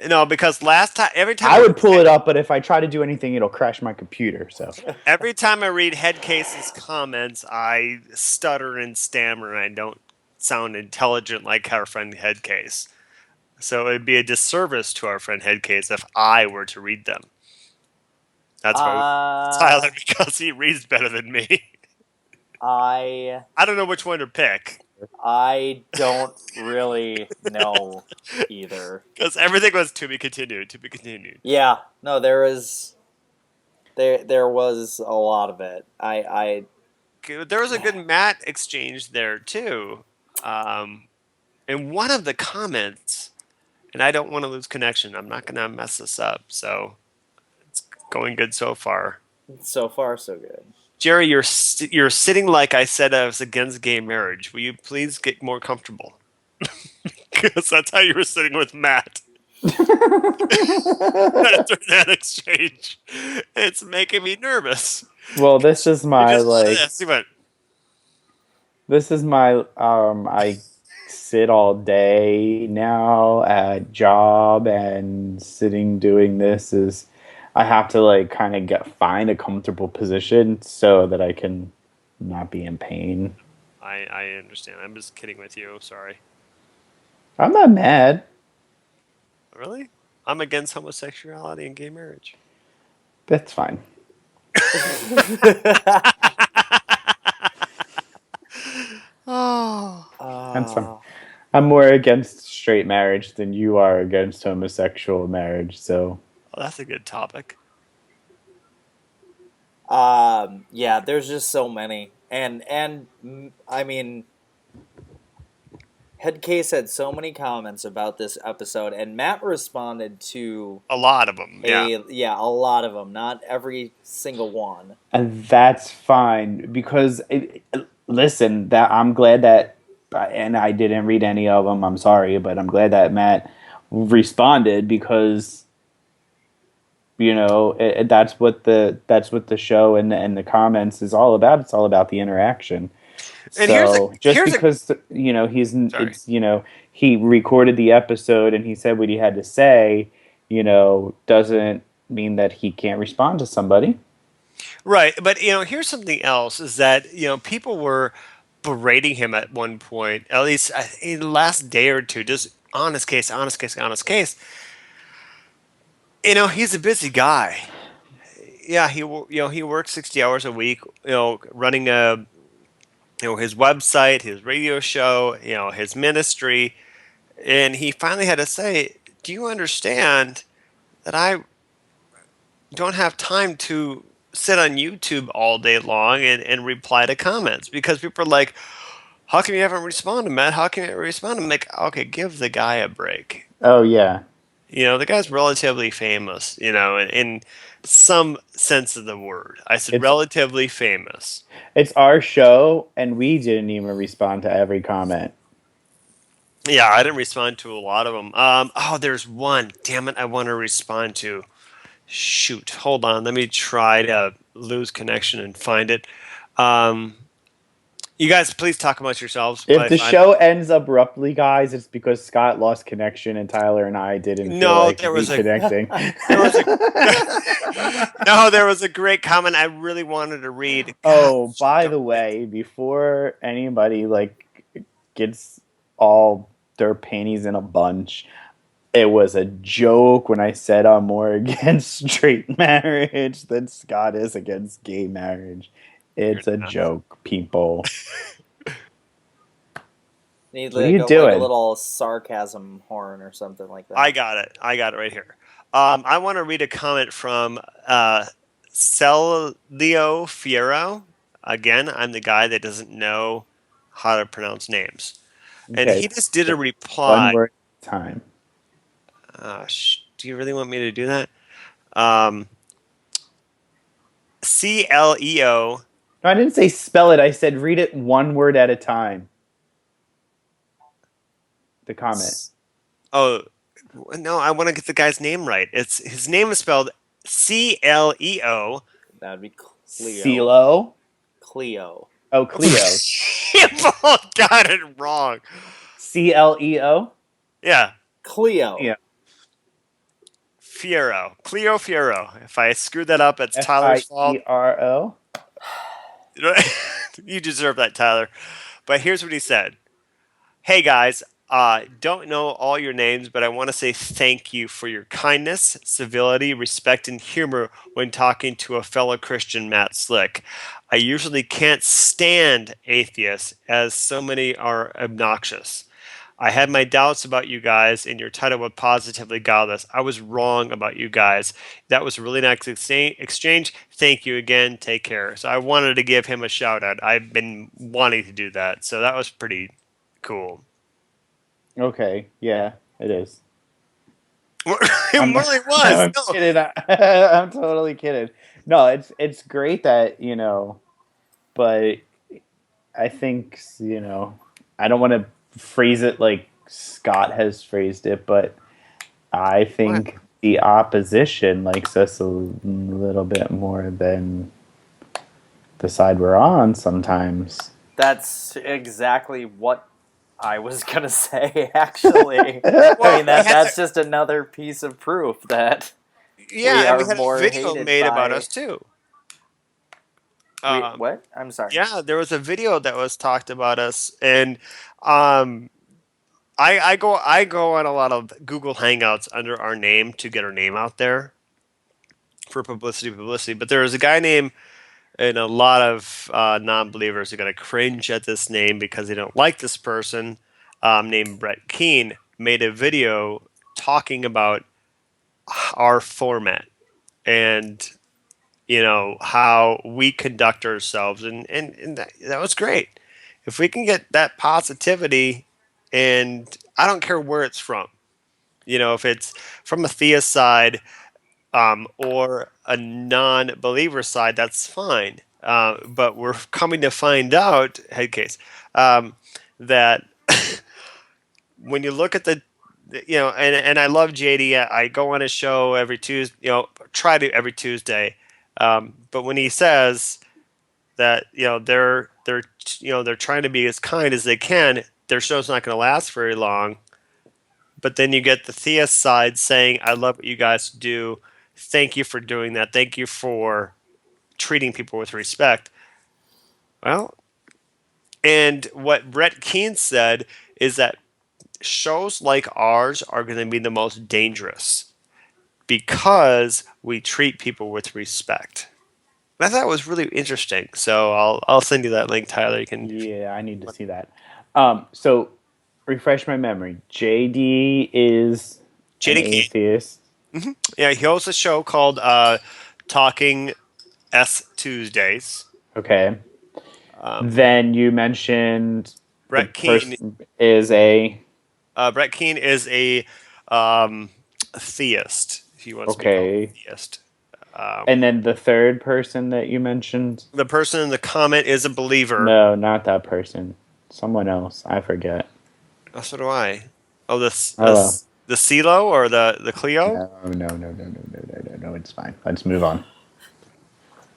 No, because last time, I would pull it up, but if I try to do anything, it'll crash my computer. So every time I read Headcase's comments, I stutter and stammer, and I don't sound intelligent like our friend Headcase. So it'd be a disservice to our friend Headcase if I were to read them. That's why Tyler, because he reads better than me. I don't know which one to pick. I don't really know either. Because everything was to be continued, to be continued. Yeah, no, there was a lot of it. There was a good Matt exchange there too. In one of the comments, and I don't want to lose connection. I'm not going to mess this up. So it's going good so far. So far, so good. Jerry, you're sitting like I said I was against gay marriage. Will you please get more comfortable? Because that's how you were sitting with Matt after that exchange. It's making me nervous. Well, this is my This is my I sit all day now at job, and sitting doing this is I have to like kind of find a comfortable position so that I can not be in pain. I understand. I'm just kidding with you. Sorry. I'm not mad. Really? I'm against homosexuality and gay marriage. That's fine. Oh. I'm more against straight marriage than you are against homosexual marriage, so Well, that's a good topic. Yeah, there's just so many, and I mean, Headcase had so many comments about this episode, and Matt responded to a lot of them. Yeah, a lot of them, not every single one. And that's fine because listen, that I'm glad that, and I didn't read any of them. I'm sorry, but I'm glad that Matt responded because that's what the show and the comments is all about. It's all about the interaction. And he recorded the episode and he said what he had to say, doesn't mean that he can't respond to somebody. Right, but here's something else: is that people were berating him at one point, at least in the last day or two, just honest case. He's a busy guy. Yeah, he works 60 hours a week. Running his website, his radio show, his ministry, and he finally had to say, "Do you understand that I don't have time to sit on YouTube all day long and reply to comments?" Because people are like, "How come you haven't responded, Matt? How come you haven't responded?" I'm like, "Okay, give the guy a break." Oh yeah. The guy's relatively famous, in some sense of the word. I said relatively famous. It's our show, and we didn't even respond to every comment. Yeah, I didn't respond to a lot of them. There's one. Damn it, I want to respond to. Shoot, hold on. Let me try to lose connection and find it. You guys, please talk amongst yourselves. If the show ends abruptly, guys, it's because Scott lost connection and Tyler and I didn't feel like reconnecting. There was a great comment I really wanted to read. God, by the way, before anybody gets all their panties in a bunch, it was a joke when I said I'm more against straight marriage than Scott is against gay marriage. It's a joke, people. Need what are you doing? A little sarcasm horn or something like that. I got it right here. I want to read a comment from Celio Fiero. Again, I'm the guy that doesn't know how to pronounce names. Okay. And he just did a reply. 1 word at a time. Do you really want me to do that? CLEO. No, I didn't say spell it. I said read it 1 word at a time. The comment. Oh, no, I want to get the guy's name right. His name is spelled CLEO. That'd be Cleo. CeeLo? Cleo. Oh, Cleo. You both got it wrong. CLEO? Yeah. Cleo. Yeah. Fiero. Cleo Fiero. If I screwed that up, it's Tyler's fault. Fiero? You deserve that, Tyler. But here's what he said. Hey, guys. Don't know all your names, but I want to say thank you for your kindness, civility, respect, and humor when talking to a fellow Christian, Matt Slick. I usually can't stand atheists, as so many are obnoxious. I had my doubts about you guys, and your title was positively godless. I was wrong about you guys. That was a really nice exchange. Thank you again. Take care. So I wanted to give him a shout out. I've been wanting to do that, so that was pretty cool. Okay, yeah, it is. It I'm really was. I'm No. kidding. I'm totally kidding. No, it's great that, but I think, I don't want to phrase it like Scott has phrased it, but I What? think the opposition likes us a little bit more than the side we're on sometimes. That's exactly what I was gonna say. Actually, I Well, mean that's just another piece of proof that we yeah, and we are had a more video hated made about by us too. we. Um, What? I'm sorry. yeah, there was a video that was talked about us, and um, I go on a lot of Google Hangouts under our name to get our name out there for publicity. But there was a guy named, and a lot of non-believers are going to cringe at this name because they don't like this person, named Brett Keane, made a video talking about our format and how we conduct ourselves, and that was great. If we can get that positivity, and I don't care where it's from, if it's from a theist side, or a non-believer side, that's fine. But we're coming to find out, head case, that when you look at and I love JD. I go on his show every Tuesday, try to every Tuesday. But when he says that, they're trying to be as kind as they can, their show's not going to last very long. But then you get the theist side saying, "I love what you guys do. Thank you for doing that. Thank you for treating people with respect." Well, and what Brett Keane said is that shows like ours are going to be the most dangerous because we treat people with respect. I thought it was really interesting. So I'll send you that link, Tyler. You can. Yeah, I need to see that. So refresh my memory. JD is an JD Kane. atheist. Yeah, he hosts a show called Talking S Tuesdays. Okay. Um, Then you mentioned the Brett Keane. person is a Brett Keane is um, a theist. He wants to be called okay. a theist. And then the third person that you mentioned? The person in the comment is a believer. No, not that person. Someone else. I forget. Oh, so do I. Oh, Oh well. the CeeLo or the Clio? No. It's fine. Let's move on.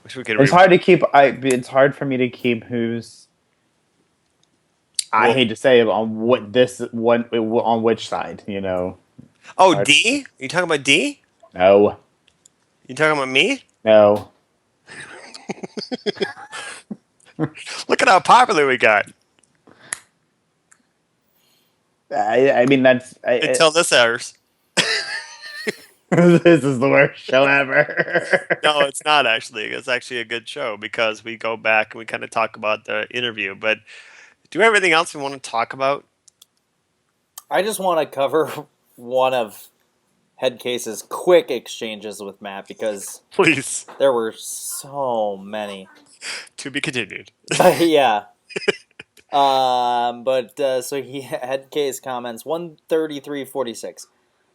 Wish we could It's re. hard to keep. It's hard for me to keep who's. I Well, hate to say it, on what this one on which side. It's oh, hard. D? You talking about D? No, You talking about me? no. Look at how popular we got I mean that's. until this airs. This is the worst show ever. No, it's not actually. It's actually a good show because we go back and we kind of talk about the interview. But do you have anything else we want to talk about? I just want to cover one of Headcase's quick exchanges with Matt because Please. there were so many. To be continued. Yeah. So he Headcase comments 13346.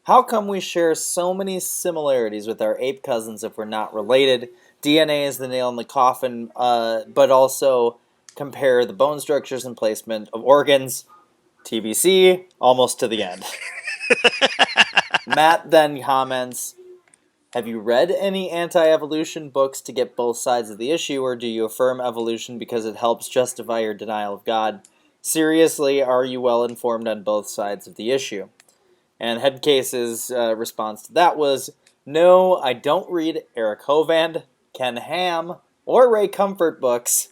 How come we share so many similarities with our ape cousins if we're not related? DNA is the nail in the coffin, but also compare the bone structures and placement of organs. TBC, almost to the end. Matt then comments, have you read any anti-evolution books to get both sides of the issue, or do you affirm evolution because it helps justify your denial of God? Seriously, are you well informed on both sides of the issue? And Headcase's response to that was, no, I don't read Eric Hovand, Ken Ham, or Ray Comfort books.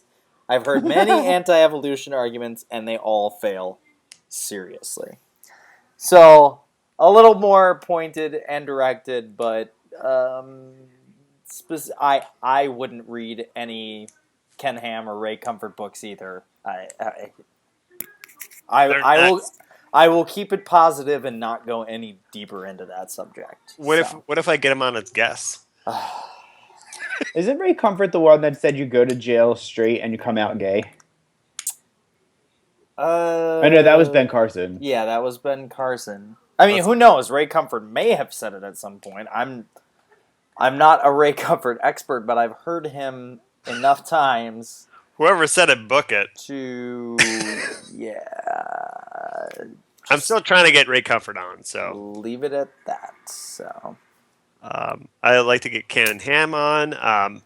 I've heard many anti-evolution arguments, and they all fail. Seriously. So a little more pointed and directed, but I wouldn't read any Ken Ham or Ray Comfort books either. They're I will nuts. I will keep it positive and not go any deeper into that subject. What if I get him on as guest? Isn't Ray Comfort the one that said you go to jail straight and you come out gay? I know that was Ben Carson. Yeah, that was Ben Carson. I mean, Let's- who knows? Ray Comfort may have said it at some point. I'm not a Ray Comfort expert, but I've heard him enough times Whoever said it, book it. to I'm still trying to get Ray Comfort on, so leave it at that. So I like to get Ken Ham on.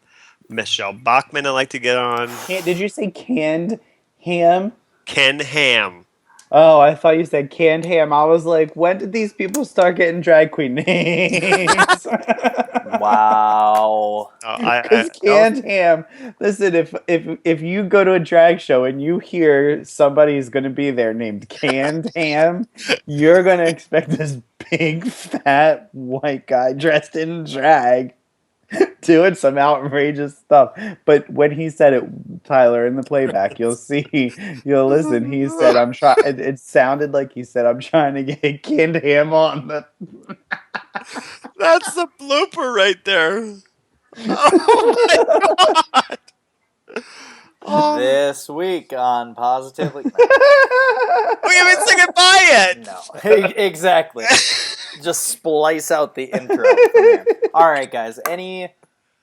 Michelle Bachman, I like to get on. Did you say canned ham? Ken Ham. Oh, I thought you said canned ham. I was like, when did these people start getting drag queen names? wow. Because canned ham. Listen, if you go to a drag show and you hear somebody's going to be there named Canned Ham, you're going to expect this big fat white guy dressed in drag doing some outrageous stuff. But when he said it, Tyler, in the playback, you'll listen. He said, "I'm trying." It sounded like he said, "I'm trying to get Canned Ham on the." That's the blooper right there. Oh my god! This week on Positively. We haven't said goodbye yet. No, exactly. Just splice out the intro. From there. All right, guys. Any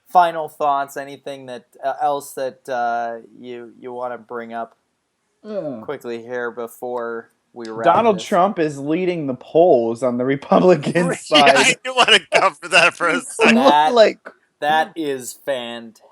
final thoughts? Anything that else that you want to bring up quickly here before we wrap? Donald this? Trump is leading the polls on the Republican Yeah, side. I do want to cover that for a second. That is fantastic.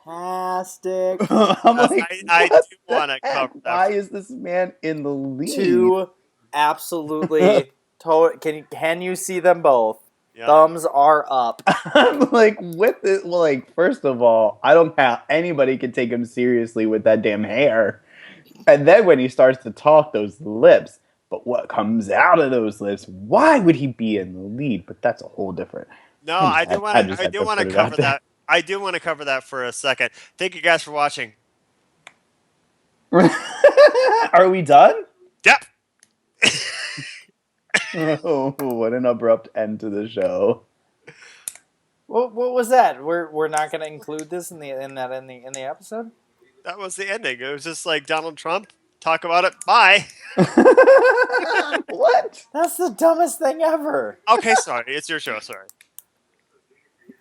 I'm like, I what do the want to heck? cover that. Why is this man in the lead? Two absolutely. Can you see them both? Yeah. Thumbs are up. I'm like, with it. Well, like, first of all, I don't have anybody can take him seriously with that damn hair. And then when he starts to talk, those lips. But what comes out of those lips? Why would he be in the lead? But that's a whole different. No, I do want to to cover that. I do want to cover that for a second. Thank you guys for watching. Are we done? Yep. Oh, what an abrupt end to the show. What was that? We're not going to include this in the episode. That was the ending. It was just like Donald Trump. Talk about it. Bye. What? That's the dumbest thing ever. Okay, sorry. It's your show. Sorry.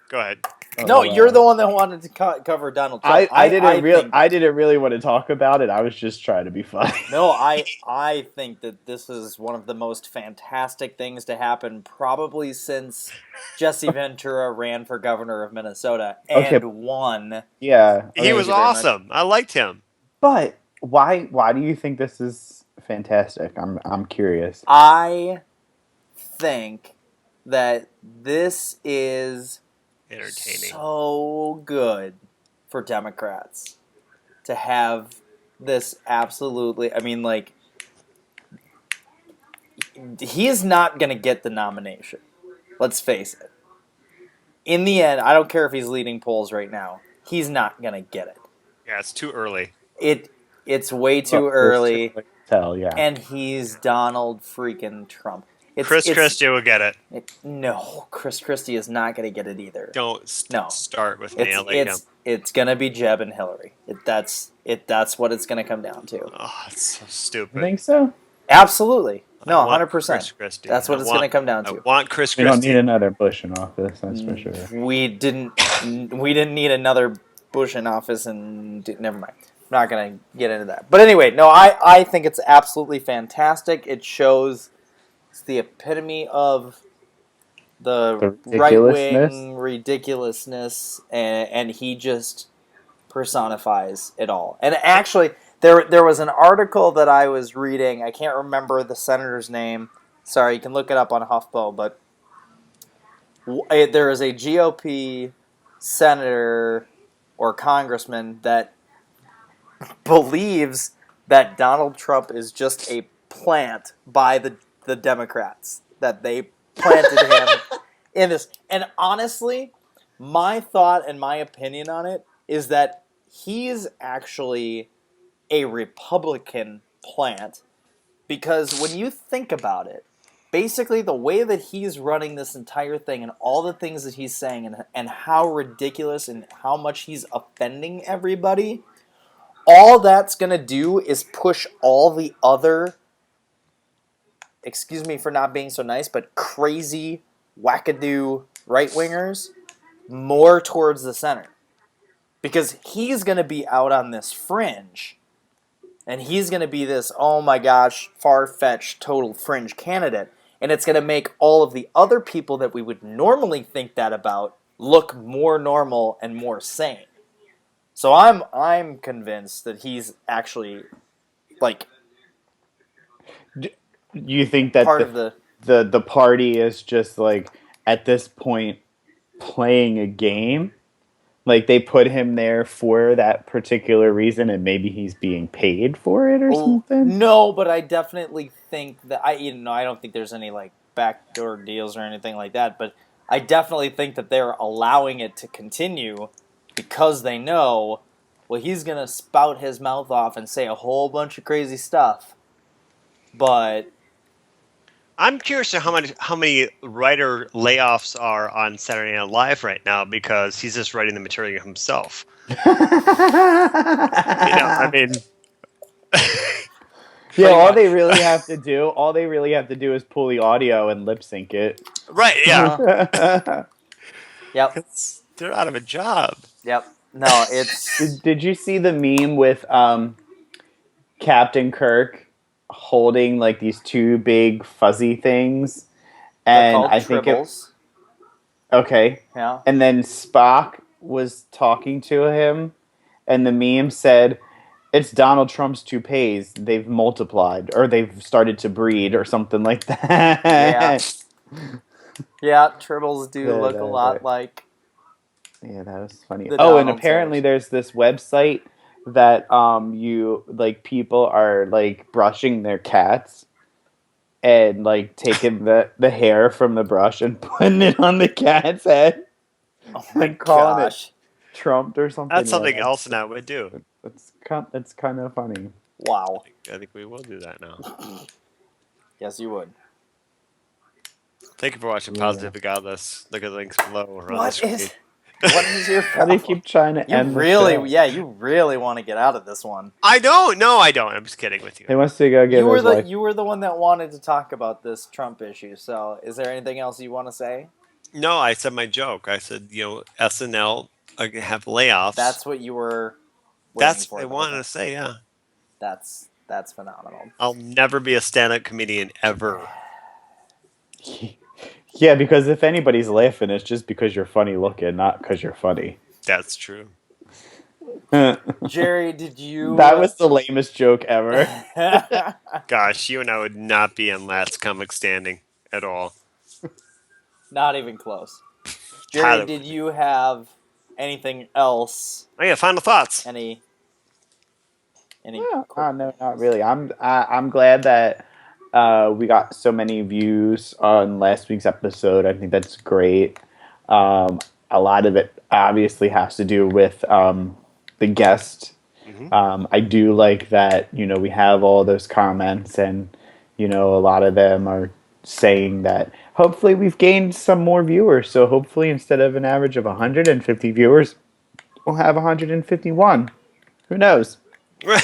Go ahead. No, you're the one that wanted to cover Donald Trump. I didn't really want to talk about it. I was just trying to be funny. No, I think that this is one of the most fantastic things to happen probably since Jesse Ventura ran for governor of Minnesota and won. Yeah. He was awesome. I liked him. But why do you think this is fantastic? I'm curious. I think that this is Entertaining. so good for Democrats to have this absolutely. I mean, like, he is not going to get the nomination. Let's face it. In the end, I don't care if he's leading polls right now. He's not going to get it. Yeah, it's too early. It's way too early. Tell, yeah. And he's Donald freaking Trump. Chris Christie will get it. No, Chris Christie is not going to get it either. Don't start with nailing him. It's going to be Jeb and Hillary. That's what it's going to come down to. Oh, it's so stupid. You think so? Absolutely. No, 100%. Chris Christie. That's what it's going to come down to. I want Chris We Christie. don't need another Bush in office, that's for sure. We didn't need another Bush in office, and never mind. I'm not going to get into that. But anyway, no, I think it's absolutely fantastic. It shows it's the epitome of the right-wing ridiculousness, and he just personifies it all. And actually, there was an article that I was reading. I can't remember the senator's name. Sorry, you can look it up on HuffPo, but there is a GOP senator or congressman that believes that Donald Trump is just a plant by the Democrats. that they planted him in this. And honestly, my thought and my opinion on it is that he's actually a Republican plant, because when you think about it, basically the way that he's running this entire thing and all the things that he's saying and how ridiculous and how much he's offending everybody, all that's going to do is push all the other, excuse me for not being so nice, but crazy, wackadoo right-wingers more towards the center. Because he's going to be out on this fringe, and he's going to be this, oh my gosh, far-fetched, total fringe candidate. And it's going to make all of the other people that we would normally think that about look more normal and more sane. So I'm convinced that he's actually, like, You think that part of the... the party is just like at this point playing a game? Like they put him there for that particular reason, and maybe he's being paid for it or something. No, but I definitely think that I don't think there's any like backdoor deals or anything like that. But I definitely think that they're allowing it to continue because they know, well, he's gonna spout his mouth off and say a whole bunch of crazy stuff. But I'm curious to how many writer layoffs are on Saturday Night Live right now, because he's just writing the material himself. I mean, Yeah, all much. they really have to do is pull the audio and lip sync it. Right? Yeah, Yep, they're out of a job. yep. No, it's Did you see the meme with Captain Kirk holding like these two big fuzzy things, they're and called I think tribbles. okay, Yeah. and then Spock was talking to him, and the meme said, "It's Donald Trump's toupees. They've multiplied, or they've started to breed, or something like that." Yeah. Yeah, tribbles do But, look a lot like... Yeah, that was funny. The Oh, and Donald apparently Trumps. there's this website that you like people are like brushing their cats and like taking the hair from the brush and putting it on the cat's head Oh my and calling gosh. it Trumped or something. That's something Yeah, else I would do. It's kind of funny. Wow. I think we will do that now. Yes, you would. Thank you for watching Yeah. Positive Godless. Look at the links below or on the What screen. is your How do you problem? keep trying to You end the really, show? yeah, you really want to get out of this one. I don't. No, I don't. I'm just kidding with He you. wants to go get his wife. You were the one that wanted to talk about this Trump issue. So, is there anything else you want to say? No, I said my joke. I said, SNL have layoffs. That's what you were. That's for what I the whole wanted time. to say. Yeah, That's phenomenal. I'll never be a stand-up comedian ever. Yeah, because if anybody's laughing, it's just because you're funny looking, not because you're funny. That's true. Jerry, did you? That was the lamest joke ever. Gosh, you and I would not be in Last Comic Standing at all. Not even close. Jerry, Tyler did would. you have anything else? Oh yeah, final thoughts. Any? No, not really. I'm glad that we got so many views on last week's episode. I think that's great. A lot of it obviously has to do with the guest. Mm-hmm. I do like that, we have all those comments, and, a lot of them are saying that hopefully we've gained some more viewers. So hopefully instead of an average of 150 viewers, we'll have 151. Who knows? Right.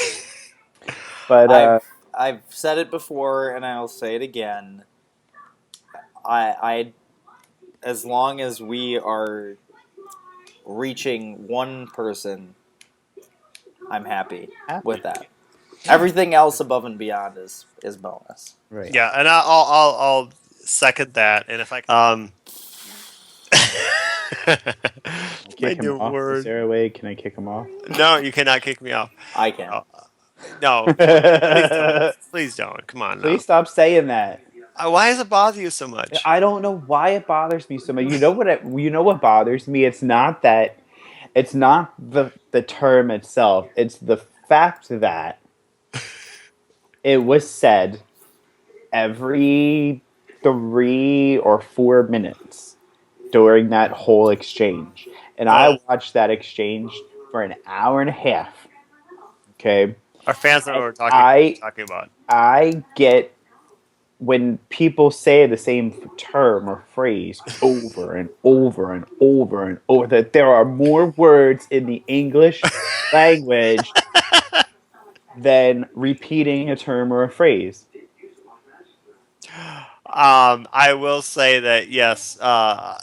But I've said it before, and I'll say it again. I as long as we are reaching one person, I'm happy with that. Everything else above and beyond is bonus. right. Yeah, and I'll second that. And if I my Kick him new off. word. Is there a way? Can I kick him off? No, you cannot kick me off. I can. No, please don't. Please don't. Come on now. Please stop saying that. Why does it bother you so much? I don't know why it bothers me so much. You know what bothers me? It's not the term itself. It's the fact that it was said every 3 or 4 minutes during that whole exchange. And I watched that exchange for an hour and a half. Okay. Our fans know what we're I talking about. I get when people say the same term or phrase over and over and over and over, that there are more words in the English language than repeating a term or a phrase. I will say that yes, Matt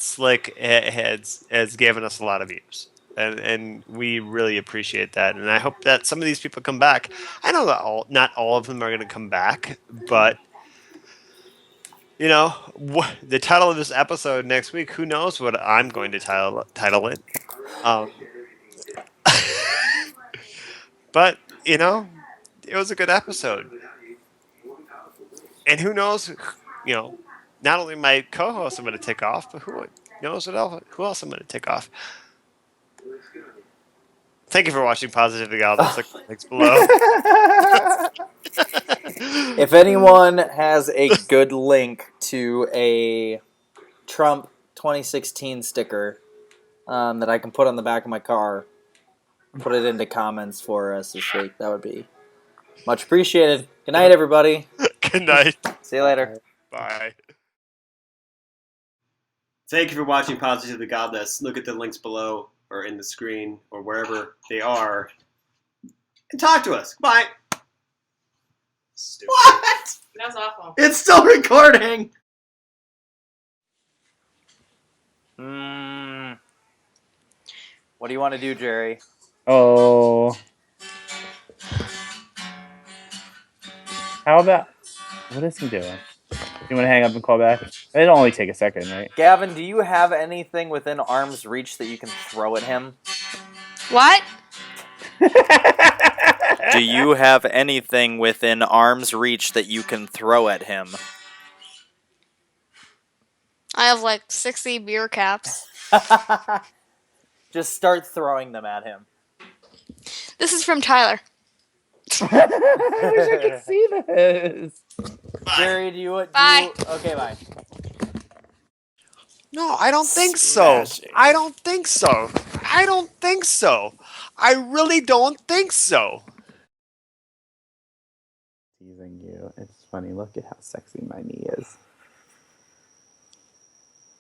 Slick has given us a lot of views, and we really appreciate that. And I hope that some of these people come back. I know that not all of them are going to come back, but the title of this episode next week. Who knows what I'm going to title it? Um, but it was a good episode, and who knows? Not only my co-host I'm going to take off, but who knows who else I'm going to take off. Thank you for watching Positively Godless. Look links below. If anyone has a good link to a Trump 2016 sticker that I can put on the back of my car, put it into comments for us this week. That would be much appreciated. Good night, everybody. Good night. See you later. Bye. Thank you for watching Positively Godless. Look at the links below or in the screen or wherever they are. And talk to us. Bye. Stupid. What? That was awful. It's still recording. What do you want to do, Jerry? Oh. How about... What is he doing? You want to hang up and call back? It'll only take a second, right? Gavin, do you have anything within arm's reach that you can throw at him? What? Do you have anything within arm's reach that you can throw at him? I have like 60 beer caps. Just start throwing them at him. This is from Tyler. I wish I could see this. Jerry, do you... Bye. Okay, bye. No, I don't think so. I don't think so. I don't think so. I really don't think so. Teasing you. It's funny. Look at how sexy my knee is.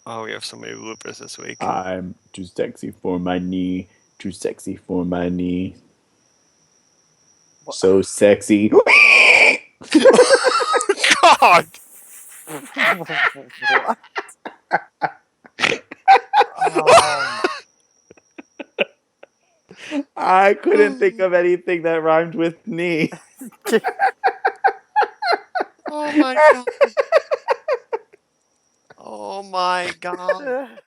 Oh, we have so many bloopers this week. I'm too sexy for my knee. Too sexy for my knee. So sexy. God. I couldn't think of anything that rhymed with knee. Oh my God. Oh my God.